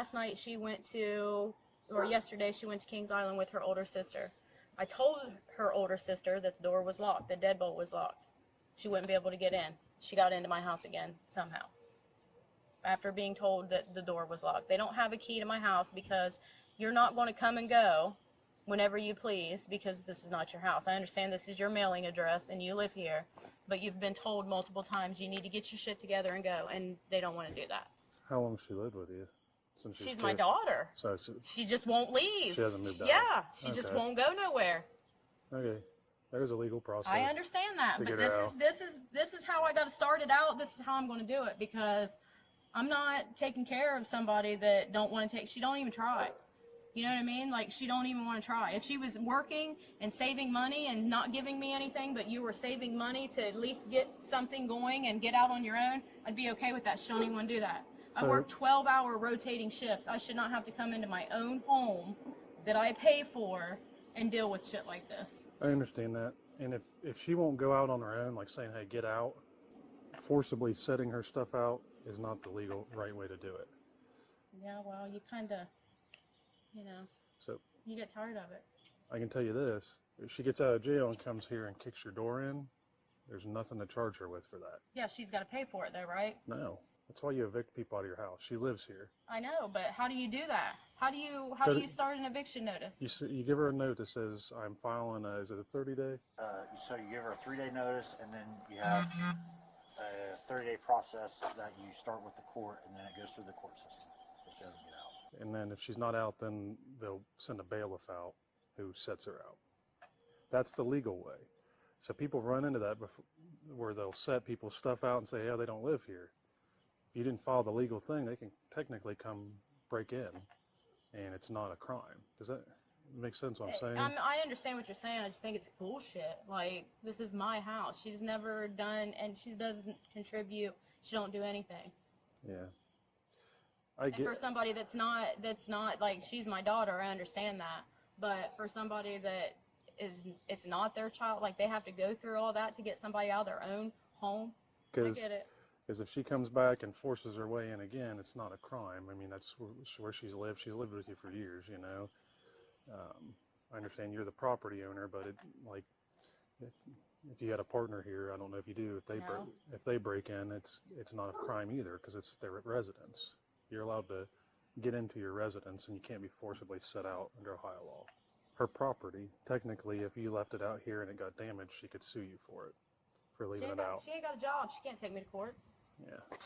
last night she went to, or yesterday she went to Kings Island with her older sister. I told her older sister that the door was locked, the deadbolt was locked. She wouldn't be able to get in. She got into my house again somehow, after being told that the door was locked. They don't have a key to my house because you're not going to come and go whenever you please, because this is not your house. I understand this is your mailing address and you live here, but you've been told multiple times you need to get your shit together and go, and they don't want to do that. How long has she lived with you? Since She's my daughter. So she just won't leave. She hasn't moved out. Yeah, she just won't go nowhere. Okay, there's a legal process. I understand that, but this is how I got to start it out. This is how I'm going to do it, because I'm not taking care of somebody that don't want to take. She don't even try. You know what I mean? Like, she don't even want to try. If she was working and saving money and not giving me anything, but you were saving money to at least get something going and get out on your own, I'd be okay with that. She don't even want to do that. I work 12-hour rotating shifts. I should not have to come into my own home that I pay for and deal with shit like this. I understand that. And if she won't go out on her own, like saying, hey, get out, forcibly setting her stuff out is not the legal right way to do it. Yeah, well, you kind of, you know, so you get tired of it. I can tell you this. If she gets out of jail and comes here and kicks your door in, there's nothing to charge her with for that. Yeah, she's got to pay for it though, right? No. That's why you evict people out of your house. She lives here. I know, but how do you do that? How do you start an eviction notice? You give her a note that says, I'm filing is it a 30-day? So you give her a 3-day notice, and then you have a 30-day process that you start with the court, and then it goes through the court system if she doesn't get out. And then if she's not out, then they'll send a bailiff out who sets her out. That's the legal way. So people run into that where they'll set people's stuff out and say, yeah, they don't live here. If you didn't follow the legal thing, they can technically come break in, and it's not a crime. Does that make sense what I'm saying? I understand what you're saying. I just think it's bullshit. Like, this is my house. She's never done, and she doesn't contribute. She don't do anything. Yeah. And for somebody that's not like, she's my daughter, I understand that. But for somebody that it's not their child, like, they have to go through all that to get somebody out of their own home. I get it. Because if she comes back and forces her way in again, it's not a crime. I mean, that's where she's lived. She's lived with you for years, you know. I understand you're the property owner, but if you had a partner here, I don't know if you do. If they break in, it's not a crime either, because it's their residence. You're allowed to get into your residence, and you can't be forcibly set out under Ohio law. Her property, technically, if you left it out here and it got damaged, she could sue you for it, for leaving it out. She ain't got a job. She can't take me to court. Yeah.